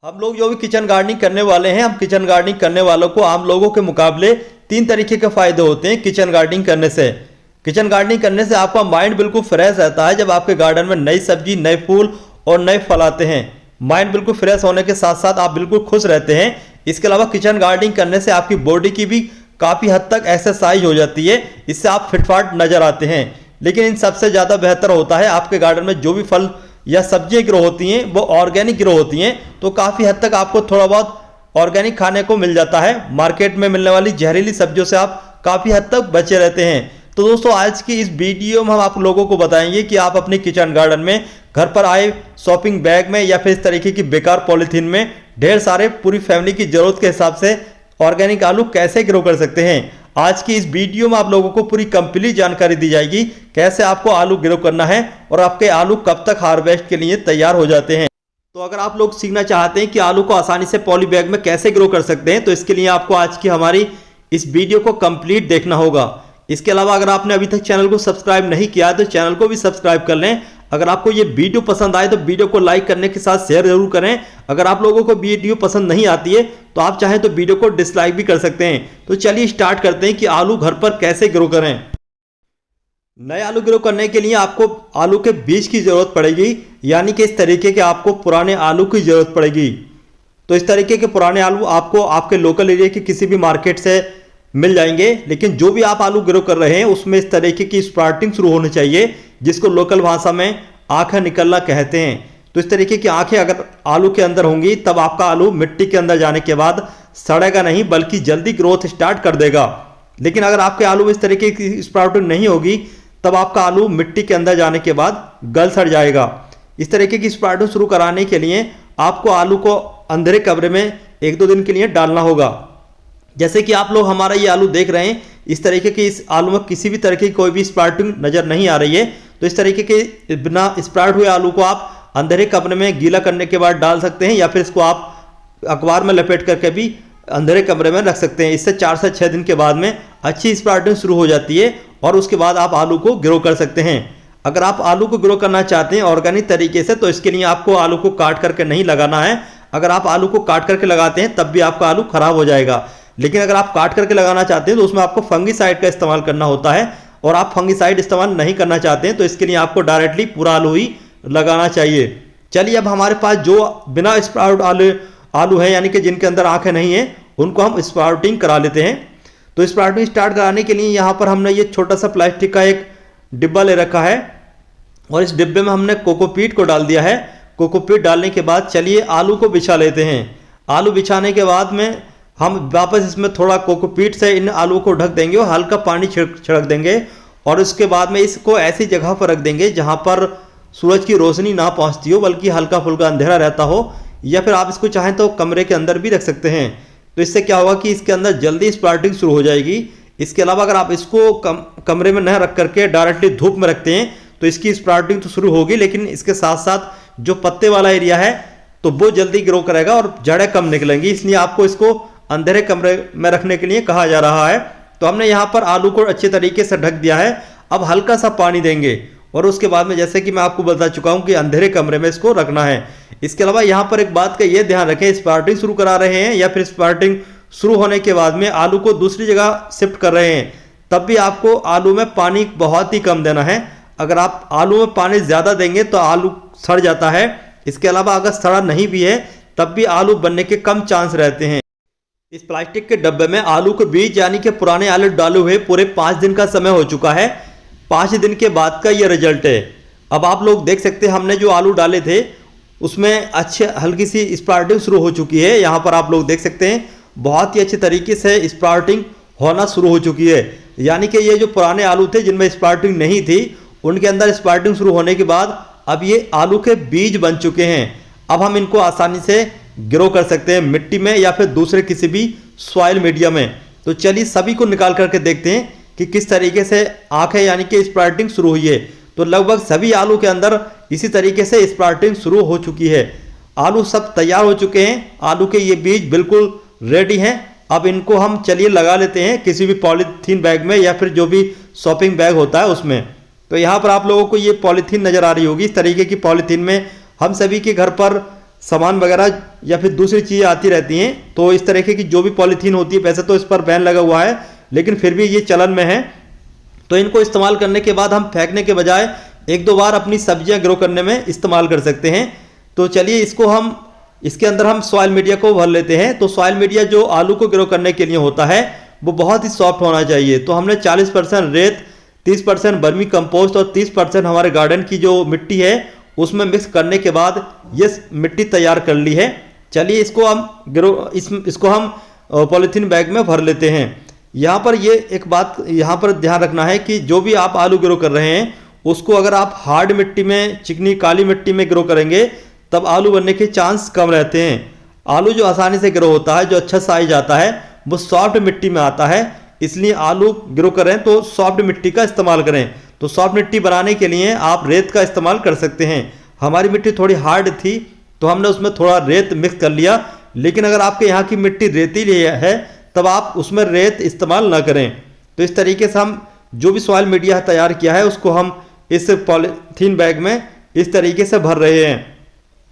हम लोग जो भी किचन गार्डनिंग करने वाले हैं, हम किचन गार्डनिंग करने वालों को आम लोगों के मुकाबले 3 तरीके के फायदे होते हैं किचन गार्डनिंग करने से। किचन गार्डनिंग करने से आपका माइंड बिल्कुल फ्रेश रहता है। जब आपके गार्डन में नई सब्जी, नए फूल और नए फल आते हैं, माइंड बिल्कुल फ्रेश होने के साथ साथ आप बिल्कुल खुश रहते हैं। इसके अलावा किचन गार्डनिंग करने से आपकी बॉडी की भी काफ़ी हद तक एक्सरसाइज हो जाती है, इससे आप फिटफाट नजर आते हैं। लेकिन इन सबसे ज़्यादा बेहतर होता है आपके गार्डन में जो भी फल या सब्जियां ग्रो होती हैं वो ऑर्गेनिक ग्रो होती हैं, तो काफ़ी हद तक आपको थोड़ा बहुत ऑर्गेनिक खाने को मिल जाता है। मार्केट में मिलने वाली जहरीली सब्जियों से आप काफ़ी हद तक बचे रहते हैं। तो दोस्तों, आज की इस वीडियो में हम आप लोगों को बताएंगे कि आप अपने किचन गार्डन में घर पर आए शॉपिंग बैग में या फिर इस तरीके की बेकार पॉलीथीन में ढेर सारे पूरी फैमिली की जरूरत के हिसाब से ऑर्गेनिक आलू कैसे ग्रो कर सकते हैं। आज की इस वीडियो में आप लोगों को पूरी कंप्लीट जानकारी दी जाएगी कैसे आपको आलू ग्रो करना है और आपके आलू कब तक हार्वेस्ट के लिए तैयार हो जाते हैं। तो अगर आप लोग सीखना चाहते हैं कि आलू को आसानी से पॉली बैग में कैसे ग्रो कर सकते हैं, तो इसके लिए आपको आज की हमारी इस वीडियो को कंप्लीट देखना होगा। इसके अलावा अगर आपने अभी तक चैनल को सब्सक्राइब नहीं किया है तो चैनल को भी सब्सक्राइब कर लें। अगर आपको ये वीडियो पसंद आए तो वीडियो को लाइक करने के साथ शेयर जरूर करें। अगर आप लोगों को वीडियो पसंद नहीं आती है तो आप चाहें तो वीडियो को डिसलाइक भी कर सकते हैं। तो चलिए स्टार्ट करते हैं कि आलू घर पर कैसे ग्रो करें। नए आलू ग्रो करने के लिए आपको आलू के बीज की जरूरत पड़ेगी, यानी कि इस तरीके के आपको पुराने आलू की जरूरत पड़ेगी। तो इस तरीके के पुराने आलू आपको आपके लोकल एरिया के किसी भी मार्केट से मिल जाएंगे। लेकिन जो भी आप आलू ग्रो कर रहे हैं उसमें इस तरीके की स्प्राउटिंग शुरू होनी चाहिए, जिसको लोकल भाषा में आंखें निकलना कहते हैं। तो इस तरीके की आंखें अगर आलू के अंदर होंगी तब आपका आलू मिट्टी के अंदर जाने के बाद सड़ेगा नहीं, बल्कि जल्दी ग्रोथ स्टार्ट कर देगा। लेकिन अगर आपके आलू में इस तरीके की स्प्राउटिंग नहीं होगी तब आपका आलू मिट्टी के अंदर जाने के बाद गल सड़ जाएगा। इस तरीके की स्प्राउटिंग शुरू कराने के लिए आपको आलू को अंधेरे कमरे में 1-2 दिन के लिए डालना होगा। जैसे कि आप लोग हमारा ये आलू देख रहे हैं, इस तरीके की इस आलू में किसी भी तरह की कोई भी स्प्राउटिंग नजर नहीं आ रही है। तो इस तरीके के बिना स्प्राउट हुए आलू को आप अंधेरे कमरे में गीला करने के बाद डाल सकते हैं, या फिर इसको आप अखबार में लपेट करके भी अंधेरे कमरे में रख सकते हैं। इससे 4 से 6 दिन के बाद में अच्छी स्प्राउटिंग शुरू हो जाती है और उसके बाद आप आलू को ग्रो कर सकते हैं। अगर आप आलू को ग्रो करना चाहते हैं ऑर्गेनिक तरीके से तो इसके लिए आपको आलू को काट करके नहीं लगाना है। अगर आप आलू को काट करके लगाते हैं तब भी आपका आलू खराब हो जाएगा। लेकिन अगर आप काट करके लगाना चाहते हैं तो उसमें आपको फंगीसाइड का इस्तेमाल करना होता है, और आप फंगीसाइड इस्तेमाल नहीं करना चाहते हैं तो इसके लिए आपको डायरेक्टली पूरा आलू ही लगाना चाहिए। चलिए, अब हमारे पास जो बिना स्प्राउट आलू है, यानी कि जिनके अंदर आंखें नहीं है, उनको हम स्प्राउटिंग करा लेते हैं। तो स्प्राउटिंग स्टार्ट कराने के लिए यहाँ पर हमने ये छोटा सा प्लास्टिक का एक डिब्बा ले रखा है और इस डिब्बे में हमने कोकोपीट को डाल दिया है। कोकोपीट डालने के बाद चलिए आलू को बिछा लेते हैं। आलू बिछाने के बाद में हम वापस इसमें थोड़ा कोकोपीट से इन आलू को ढक देंगे और हल्का पानी छिड़क देंगे, और उसके बाद में इसको ऐसी जगह पर रख देंगे जहां पर सूरज की रोशनी ना पहुंचती हो, बल्कि हल्का फुल्का अंधेरा रहता हो, या फिर आप इसको चाहें तो कमरे के अंदर भी रख सकते हैं। तो इससे क्या होगा कि इसके अंदर जल्दी स्प्राउटिंग शुरू हो जाएगी। इसके अलावा अगर आप इसको कमरे में न रख करके डायरेक्टली धूप में रखते हैं तो इसकी स्प्राउटिंग तो शुरू होगी, लेकिन इसके साथ साथ जो पत्ते वाला एरिया है तो वो जल्दी ग्रो करेगा और जड़ें कम निकलेंगी। इसलिए आपको इसको अंधेरे कमरे में रखने के लिए कहा जा रहा है। तो हमने यहाँ पर आलू को अच्छे तरीके से ढक दिया है। अब हल्का सा पानी देंगे और उसके बाद में, जैसे कि मैं आपको बता चुका हूँ कि अंधेरे कमरे में इसको रखना है। इसके अलावा यहाँ पर एक बात का ये ध्यान रखें, स्प्राउटिंग शुरू करा रहे हैं या फिर स्प्राउटिंग शुरू होने के बाद में आलू को दूसरी जगह शिफ्ट कर रहे हैं, तब भी आपको आलू में पानी बहुत ही कम देना है। अगर आप आलू में पानी ज़्यादा देंगे तो आलू सड़ जाता है। इसके अलावा अगर सड़ा नहीं भी है तब भी आलू बनने के कम चांस रहते हैं। इस प्लास्टिक के डब्बे में आलू के बीज यानी कि पुराने आलू डाले हुए पूरे 5 दिन का समय हो चुका है। 5 दिन के बाद का ये रिजल्ट है। अब आप लोग देख सकते हैं हमने जो आलू डाले थे उसमें अच्छे हल्की सी स्प्राउटिंग शुरू हो चुकी है। यहाँ पर आप लोग देख सकते हैं बहुत ही अच्छे तरीके से स्प्राउटिंग होना शुरू हो चुकी है। यानी कि ये जो पुराने आलू थे जिनमें स्प्राउटिंग नहीं थी, उनके अंदर स्प्राउटिंग शुरू होने के बाद अब ये आलू के बीज बन चुके हैं। अब हम इनको आसानी से ग्रो कर सकते हैं मिट्टी में या फिर दूसरे किसी भी सॉइल मीडिया में। तो चलिए सभी को निकाल करके देखते हैं कि किस तरीके से आंखें यानी कि स्प्राउटिंग शुरू हुई है। तो लगभग सभी आलू के अंदर इसी तरीके से स्प्राउटिंग शुरू हो चुकी है। आलू सब तैयार हो चुके हैं, आलू के ये बीज बिल्कुल रेडी हैं। अब इनको हम चलिए लगा लेते हैं किसी भी पॉलीथीन बैग में या फिर जो भी शॉपिंग बैग होता है उसमें। तो यहाँ पर आप लोगों को ये पॉलीथीन नजर आ रही होगी। इस तरीके की पॉलीथीन में हम सभी के घर पर सामान वगैरह या फिर दूसरी चीज़ें आती रहती हैं। तो इस तरीके की जो भी पॉलीथीन होती है, वैसे तो इस पर बैन लगा हुआ है लेकिन फिर भी ये चलन में है। तो इनको इस्तेमाल करने के बाद हम फेंकने के बजाय 1-2 बार अपनी सब्जियां ग्रो करने में इस्तेमाल कर सकते हैं। तो चलिए इसके अंदर हम सॉइल मीडिया को भर लेते हैं। तो सॉइल मीडिया जो आलू को ग्रो करने के लिए होता है वो बहुत ही सॉफ्ट होना चाहिए। तो हमने 40% रेत, 30% वर्मी कंपोस्ट और 30% हमारे गार्डन की जो मिट्टी है उसमें मिक्स करने के बाद ये मिट्टी तैयार कर ली है। चलिए इसको हम पॉलीथीन बैग में भर लेते हैं। यहाँ पर ये एक बात यहाँ पर ध्यान रखना है कि जो भी आप आलू ग्रो कर रहे हैं उसको अगर आप हार्ड मिट्टी में, चिकनी काली मिट्टी में ग्रो करेंगे तब आलू बनने के चांस कम रहते हैं। आलू जो आसानी से ग्रो होता है, जो अच्छा साइज आता है, वो सॉफ्ट मिट्टी में आता है। इसलिए आलू ग्रो करें तो सॉफ्ट मिट्टी का इस्तेमाल करें। तो सॉफ्ट मिट्टी बनाने के लिए आप रेत का इस्तेमाल कर सकते हैं। हमारी मिट्टी थोड़ी हार्ड थी तो हमने उसमें थोड़ा रेत मिक्स कर लिया, लेकिन अगर आपके यहाँ की मिट्टी रेतीली है तब आप उसमें रेत इस्तेमाल ना करें। तो इस तरीके से हम जो भी सॉइल मीडिया तैयार किया है उसको हम इस पॉलीथीन बैग में इस तरीके से भर रहे हैं।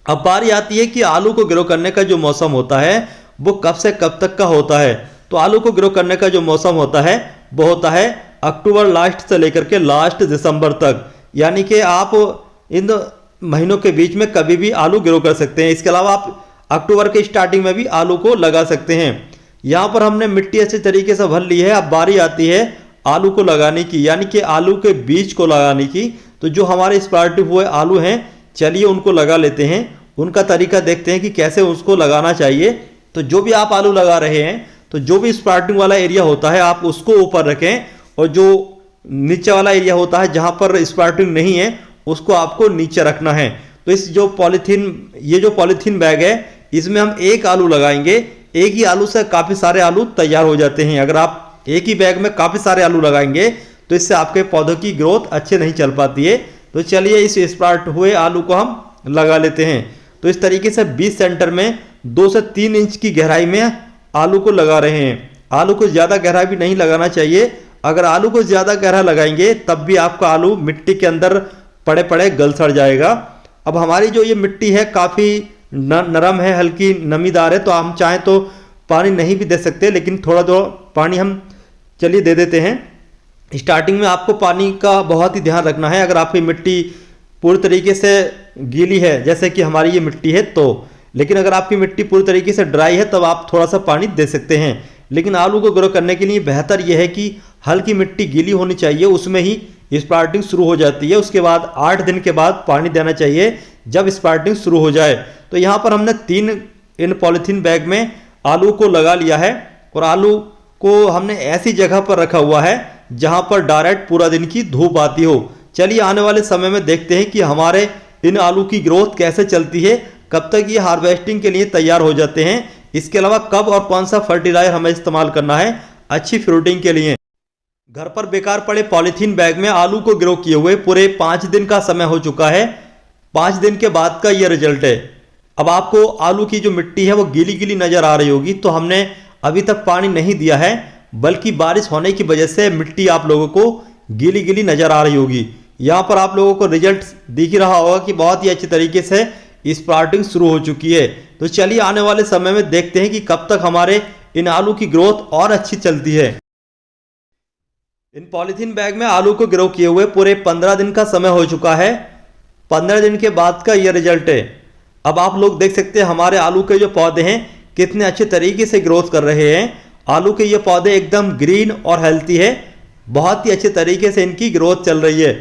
अब बारी आती है कि आलू को ग्रो करने का जो मौसम होता है वो कब से कब तक का होता है। तो आलू को ग्रो करने का जो मौसम होता है वो होता है अक्टूबर लास्ट से लेकर के लास्ट दिसंबर तक, यानी कि आप इन महीनों के बीच में कभी भी आलू ग्रो कर सकते हैं। इसके अलावा आप अक्टूबर के स्टार्टिंग में भी आलू को लगा सकते हैं। यहाँ पर हमने मिट्टी अच्छे तरीके से भर ली है। अब बारी आती है आलू को लगाने की, यानी कि आलू के बीज को लगाने की। तो जो हमारे स्प्राउटेड हुए आलू हैं, चलिए उनको लगा लेते हैं। उनका तरीका देखते हैं कि कैसे उसको लगाना चाहिए। तो जो भी आप आलू लगा रहे हैं, तो जो भी स्प्राउटिंग वाला एरिया होता है आप उसको ऊपर रखें, और जो नीचे वाला एरिया होता है जहाँ पर स्प्राउटिंग नहीं है उसको आपको नीचे रखना है। तो ये जो पॉलीथीन बैग है इसमें हम एक आलू लगाएंगे। एक ही आलू से काफ़ी सारे आलू तैयार हो जाते हैं। अगर आप एक ही बैग में काफ़ी सारे आलू लगाएंगे तो इससे आपके पौधों की ग्रोथ अच्छे नहीं चल पाती है। तो चलिए इस स्प्राउट हुए आलू को हम लगा लेते हैं। तो इस तरीके से 20 सेंटर में 2 से 3 इंच की गहराई में आलू को लगा रहे हैं। आलू को ज़्यादा गहरा भी नहीं लगाना चाहिए। अगर आलू को ज़्यादा गहरा लगाएंगे तब भी आपका आलू मिट्टी के अंदर पड़े पड़े गल सड़ जाएगा। अब हमारी जो ये मिट्टी है काफ़ी नरम है, हल्की नमीदार है, तो हम चाहें तो पानी नहीं भी दे सकते, लेकिन थोड़ा थोड़ा पानी हम चलिए दे देते हैं। स्टार्टिंग में आपको पानी का बहुत ही ध्यान रखना है। अगर आपकी मिट्टी पूरी तरीके से गीली है, जैसे कि हमारी ये मिट्टी है, तो लेकिन अगर आपकी मिट्टी पूरी तरीके से ड्राई है तब आप थोड़ा सा पानी दे सकते हैं। लेकिन आलू को ग्रो करने के लिए बेहतर यह है कि हल्की मिट्टी गीली होनी चाहिए, उसमें ही स्प्राउटिंग शुरू हो जाती है। उसके बाद 8 दिन के बाद पानी देना चाहिए जब स्प्राउटिंग शुरू हो जाए। तो यहाँ पर हमने 3 इन पॉलीथीन बैग में आलू को लगा लिया है, और आलू को हमने ऐसी जगह पर रखा हुआ है जहाँ पर डायरेक्ट पूरा दिन की धूप आती हो। चलिए आने वाले समय में देखते हैं कि हमारे इन आलू की ग्रोथ कैसे चलती है, कब तक ये हार्वेस्टिंग के लिए तैयार हो जाते हैं। इसके अलावा कब और कौन सा फर्टिलाइजर हमें इस्तेमाल करना है अच्छी फ्रूटिंग के लिए। घर पर बेकार पड़े पॉलीथीन बैग में आलू को ग्रो किए हुए पूरे 5 दिन का समय हो चुका है। 5 दिन के बाद का ये रिजल्ट है। अब आपको आलू की जो मिट्टी है वो गीली गीली नजर आ रही होगी। तो हमने अभी तक पानी नहीं दिया है, बल्कि बारिश होने की वजह से मिट्टी आप लोगों को गीली गीली नजर आ रही होगी। यहाँ पर आप लोगों को रिजल्ट दिख रहा होगा कि बहुत ही अच्छे तरीके से स्प्राउटिंग शुरू हो चुकी है। तो चलिए आने वाले समय में देखते हैं कि कब तक हमारे इन आलू की ग्रोथ और अच्छी चलती है। इन पॉलीथीन बैग में आलू को ग्रो किए हुए पूरे 15 दिन का समय हो चुका है। 15 दिन के बाद का यह रिजल्ट है। अब आप लोग देख सकते हैं हमारे आलू के जो पौधे हैं कितने अच्छे तरीके से ग्रोथ कर रहे हैं। आलू के ये पौधे एकदम ग्रीन और हेल्थी है। बहुत ही अच्छे तरीके से इनकी ग्रोथ चल रही है।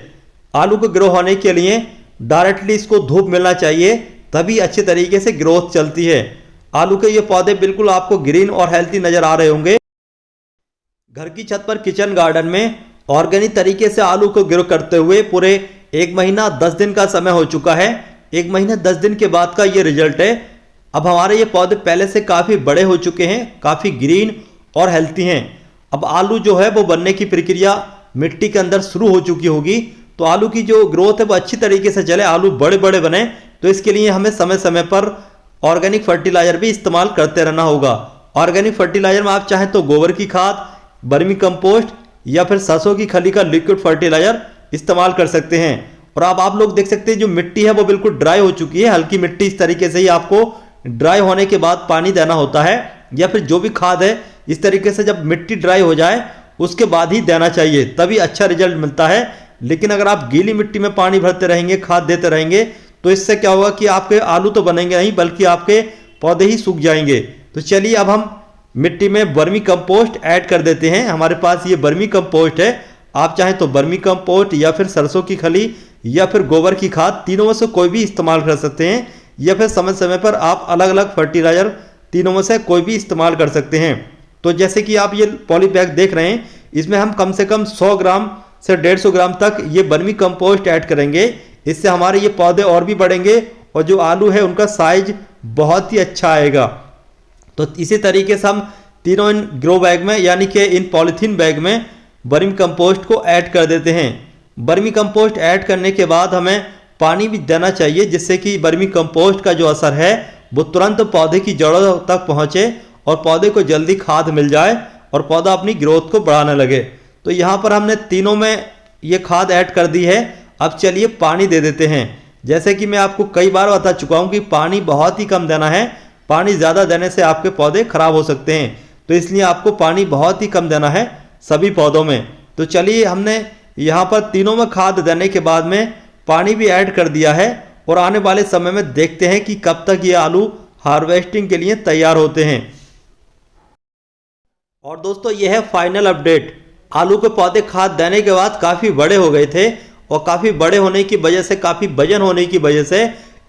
आलू को ग्रो होने के लिए डायरेक्टली इसको धूप मिलना चाहिए, तभी अच्छे तरीके से ग्रोथ चलती है। आलू के ये पौधे बिल्कुल आपको ग्रीन और हेल्थी नजर आ रहे होंगे। घर की छत पर किचन गार्डन में ऑर्गेनिक तरीके से आलू को ग्रो करते हुए पूरे 1 महीना 10 दिन का समय हो चुका है। 1 महीना 10 दिन के बाद का ये रिजल्ट है। अब हमारे ये पौधे पहले से काफ़ी बड़े हो चुके हैं, काफ़ी ग्रीन और हेल्थी हैं। अब आलू जो है वो बनने की प्रक्रिया मिट्टी के अंदर शुरू हो चुकी होगी। तो आलू की जो ग्रोथ है वो अच्छी तरीके से चले, आलू बड़े बड़े बने, तो इसके लिए हमें समय समय पर ऑर्गेनिक फर्टिलाइजर भी इस्तेमाल करते रहना होगा। ऑर्गेनिक फर्टिलाइजर में आप चाहें तो गोबर की खाद, वर्मी कंपोस्ट या फिर सरसों की खली का लिक्विड फर्टिलाइजर इस्तेमाल कर सकते हैं। और अब आप लोग देख सकते हैं जो मिट्टी है वो बिल्कुल ड्राई हो चुकी है। हल्की मिट्टी इस तरीके से ही आपको ड्राई होने के बाद पानी देना होता है, या फिर जो भी खाद है इस तरीके से जब मिट्टी ड्राई हो जाए उसके बाद ही देना चाहिए, तभी अच्छा रिजल्ट मिलता है। लेकिन अगर आप गीली मिट्टी में पानी भरते रहेंगे, खाद देते रहेंगे, तो इससे क्या होगा कि आपके आलू तो बनेंगे नहीं बल्कि आपके पौधे ही सूख जाएंगे। तो चलिए अब हम मिट्टी में वर्मी कंपोस्ट ऐड कर देते हैं। हमारे पास ये वर्मी कंपोस्ट है, आप चाहें तो वर्मी कंपोस्ट या फिर सरसों की खली या फिर गोबर की खाद, तीनों में से कोई भी इस्तेमाल कर सकते हैं, या फिर समय समय पर आप अलग अलग फर्टिलाइजर तीनों में से कोई भी इस्तेमाल कर सकते हैं। तो जैसे कि आप ये पॉली बैग देख रहे हैं, इसमें हम कम से कम 100 ग्राम से 150 ग्राम तक ये वर्मी कंपोस्ट ऐड करेंगे। इससे हमारे ये पौधे और भी बढ़ेंगे और जो आलू है उनका साइज बहुत ही अच्छा आएगा। तो इसी तरीके से हम तीनों इन ग्रो बैग में यानी कि इन पॉलीथीन बैग में वर्मी कंपोस्ट को ऐड कर देते हैं। वर्मी कंपोस्ट ऐड करने के बाद हमें पानी भी देना चाहिए, जिससे कि वर्मी कंपोस्ट का जो असर है वो तुरंत पौधे की जड़ों तक पहुंचे और पौधे को जल्दी खाद मिल जाए और पौधा अपनी ग्रोथ को बढ़ाने लगे। तो यहाँ पर हमने तीनों में ये खाद ऐड कर दी है। अब चलिए पानी दे देते हैं। जैसे कि मैं आपको कई बार बता चुका हूँ कि पानी बहुत ही कम देना है, पानी ज़्यादा देने से आपके पौधे खराब हो सकते हैं, तो इसलिए आपको पानी बहुत ही कम देना है सभी पौधों में। तो चलिए हमने यहाँ पर तीनों में खाद देने के बाद में पानी भी ऐड कर दिया है और आने वाले समय में देखते हैं कि कब तक ये आलू हार्वेस्टिंग के लिए तैयार होते हैं। और दोस्तों ये है फाइनल अपडेट। आलू के पौधे खाद देने के बाद काफ़ी बड़े हो गए थे और काफ़ी बड़े होने की वजह से, काफ़ी वजन होने की वजह से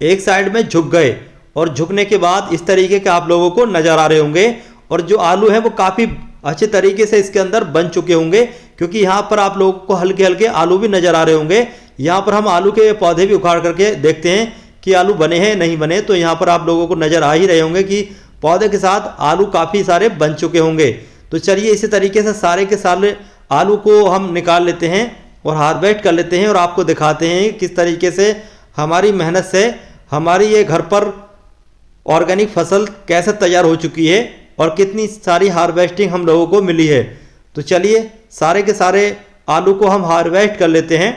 एक साइड में झुक गए, और झुकने के बाद इस तरीके के आप लोगों को नज़र आ रहे होंगे। और जो आलू है वो काफ़ी अच्छे तरीके से इसके अंदर बन चुके होंगे, क्योंकि यहाँ पर आप लोगों को हल्के हल्के आलू भी नज़र आ रहे होंगे। यहाँ पर हम आलू के पौधे भी उखाड़ करके देखते हैं कि आलू बने हैं नहीं बने, तो यहाँ पर आप लोगों को नज़र आ ही रहे होंगे कि पौधे के साथ आलू काफ़ी सारे बन चुके होंगे। तो चलिए इसी तरीके से सारे के सारे आलू को हम निकाल लेते हैं और हार्वेस्ट कर लेते हैं और आपको दिखाते हैं किस तरीके से हमारी मेहनत से हमारी ये घर पर ऑर्गेनिक फसल कैसे तैयार हो चुकी है और कितनी सारी हार्वेस्टिंग हम लोगों को मिली है। तो चलिए सारे के सारे आलू को हम हार्वेस्ट कर लेते हैं।